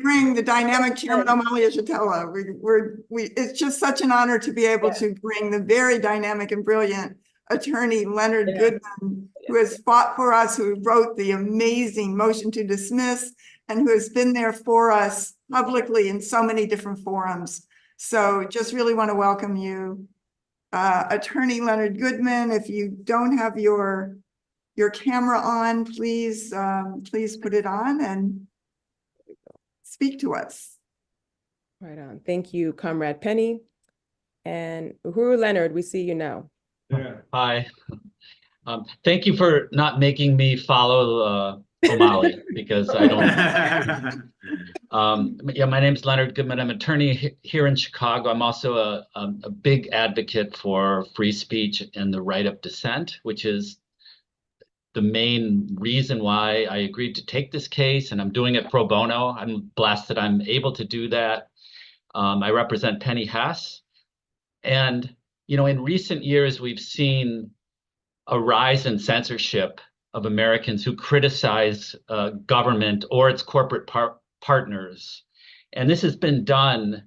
bring the dynamic Chairman O'Malley Yeshitela. It's just such an honor to be able to bring the very dynamic and brilliant attorney Leonard Goodman, who has fought for us, who wrote the amazing motion to dismiss, and who has been there for us publicly in so many different forums. So just really want to welcome you, Attorney Leonard Goodman. If you don't have your camera on, please put it on and speak to us. Right on. Thank you, Comrade Penny. And Uhuru Leonard, we see you now. Yeah. Hi. Thank you for not making me follow O'Malley because I don't. Yeah, my name is Leonard Goodman. I'm an attorney here in Chicago. I'm also a big advocate for free speech and the right of dissent, which is the main reason why I agreed to take this case, and I'm doing it pro bono. I'm blessed that I'm able to do that. I represent Penny Hess. And, in recent years, we've seen a rise in censorship of Americans who criticize government or its corporate partners. And this has been done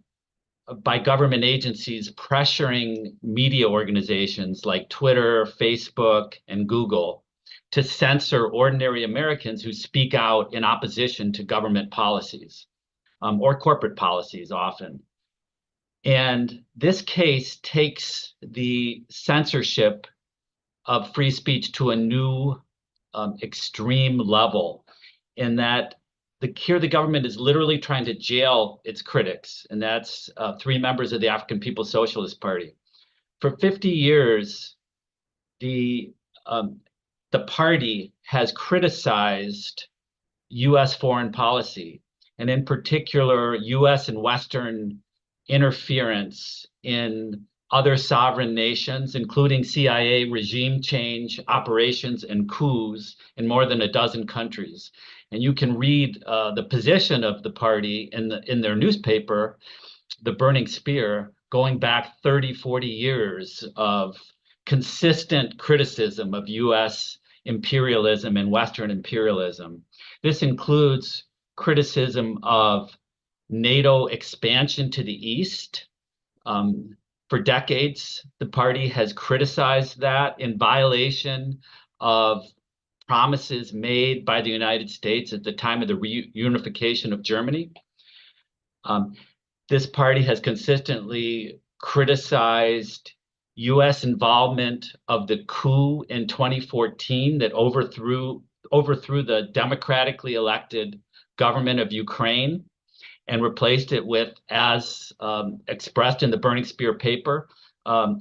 by government agencies pressuring media organizations like Twitter, Facebook, and Google to censor ordinary Americans who speak out in opposition to government policies or corporate policies often. And this case takes the censorship of free speech to a new extreme level, in that the government is literally trying to jail its critics, and that's 3 members of the African People's Socialist Party. For 50 years, the party has criticized U.S. foreign policy, and in particular, U.S. and Western interference in other sovereign nations, including CIA regime change operations and coups in more than a dozen countries. And you can read the position of the party in their newspaper, The Burning Spear, going back 30, 40 years of consistent criticism of U.S. imperialism and Western imperialism. This includes criticism of NATO expansion to the east. For decades, the party has criticized that in violation of promises made by the United States at the time of the reunification of Germany. This party has consistently criticized U.S. involvement of the coup in 2014 that overthrew the democratically elected government of Ukraine and replaced it with, as expressed in the Burning Spear paper, a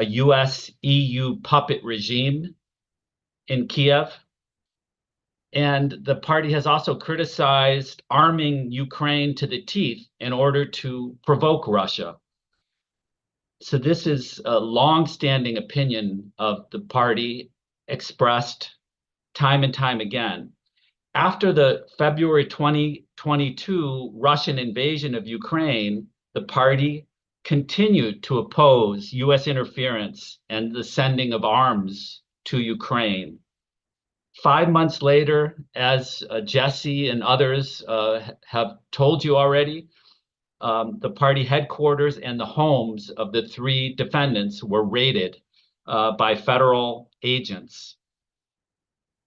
US-EU puppet regime in Kiev. And the party has also criticized arming Ukraine to the teeth in order to provoke Russia. So this is a long-standing opinion of the party, expressed time and time again. After the February 2022 Russian invasion of Ukraine, the party continued to oppose U.S. interference and the sending of arms to Ukraine. 5 months later, as Jesse and others have told you already, the party headquarters and the homes of the 3 defendants were raided by federal agents,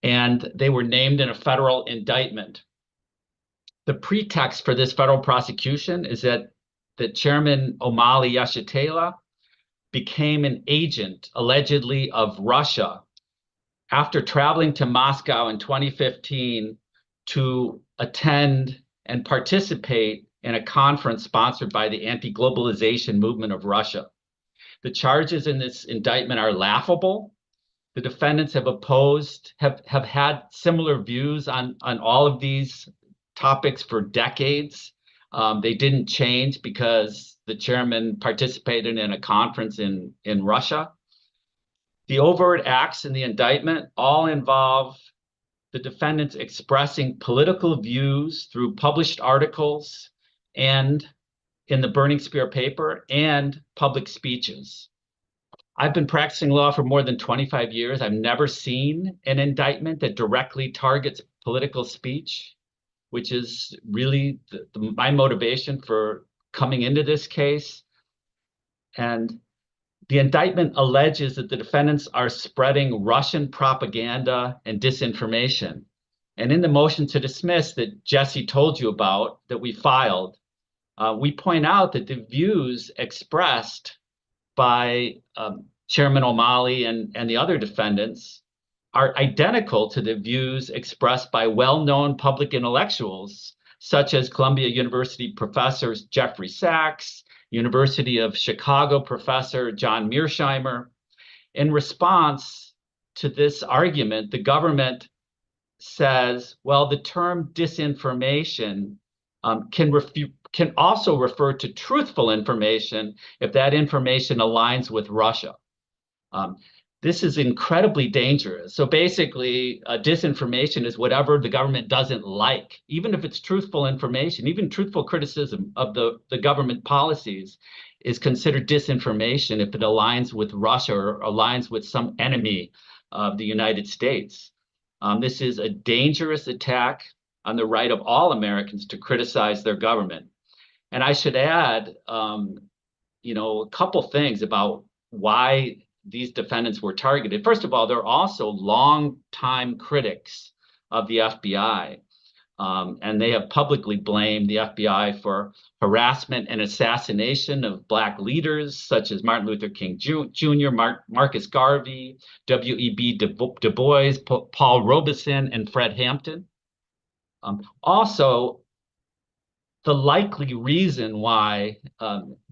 and they were named in a federal indictment. The pretext for this federal prosecution is that Chairman O'Malley Yeshitela became an agent, allegedly, of Russia after traveling to Moscow in 2015 to attend and participate in a conference sponsored by the anti-globalization movement of Russia. The charges in this indictment are laughable. The defendants have had similar views on all of these topics for decades. They didn't change because the chairman participated in a conference in Russia. The overt acts in the indictment all involve the defendants expressing political views through published articles and in the Burning Spear paper and public speeches. I've been practicing law for more than 25 years. I've never seen an indictment that directly targets political speech. which is really my motivation for coming into this case. And the indictment alleges that the defendants are spreading Russian propaganda and disinformation. And in the motion to dismiss that Jesse told you about, that we filed, we point out that the views expressed by Chairman O'Malley and the other defendants are identical to the views expressed by well-known public intellectuals, such as Columbia University professors Jeffrey Sachs, University of Chicago professor John Mearsheimer. In response to this argument, the government says, well, the term disinformation can also refer to truthful information if that information aligns with Russia. This is incredibly dangerous. So basically, disinformation is whatever the government doesn't like, even if it's truthful information, even truthful criticism of the government policies is considered disinformation if it aligns with Russia or aligns with some enemy of the United States. This is a dangerous attack on the right of all Americans to criticize their government. And I should add, a couple things about why these defendants were targeted. First of all, they're also longtime critics of the FBI. And they have publicly blamed the FBI for harassment and assassination of Black leaders such as Martin Luther King Jr., Marcus Garvey, W.E.B. Du Bois, Paul Robeson, and Fred Hampton. Also, the likely reason why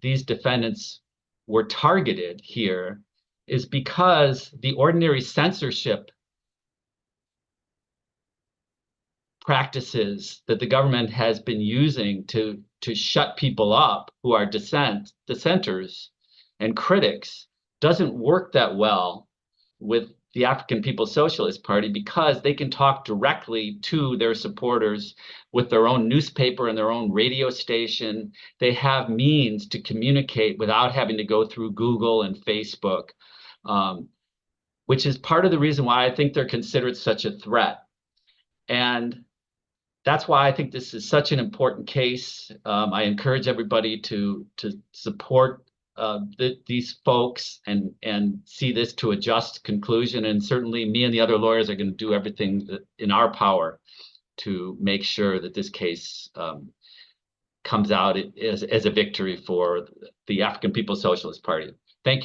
these defendants were targeted here is because the ordinary censorship practices that the government has been using to shut people up who are dissenters and critics doesn't work that well with the African People's Socialist Party, because they can talk directly to their supporters with their own newspaper and their own radio station. They have means to communicate without having to go through Google and Facebook, which is part of the reason why I think they're considered such a threat. And that's why I think this is such an important case. I encourage everybody to support these folks and see this to a just conclusion. And certainly me and the other lawyers are going to do everything in our power to make sure that this case comes out as a victory for the African People's Socialist Party. Thank you all.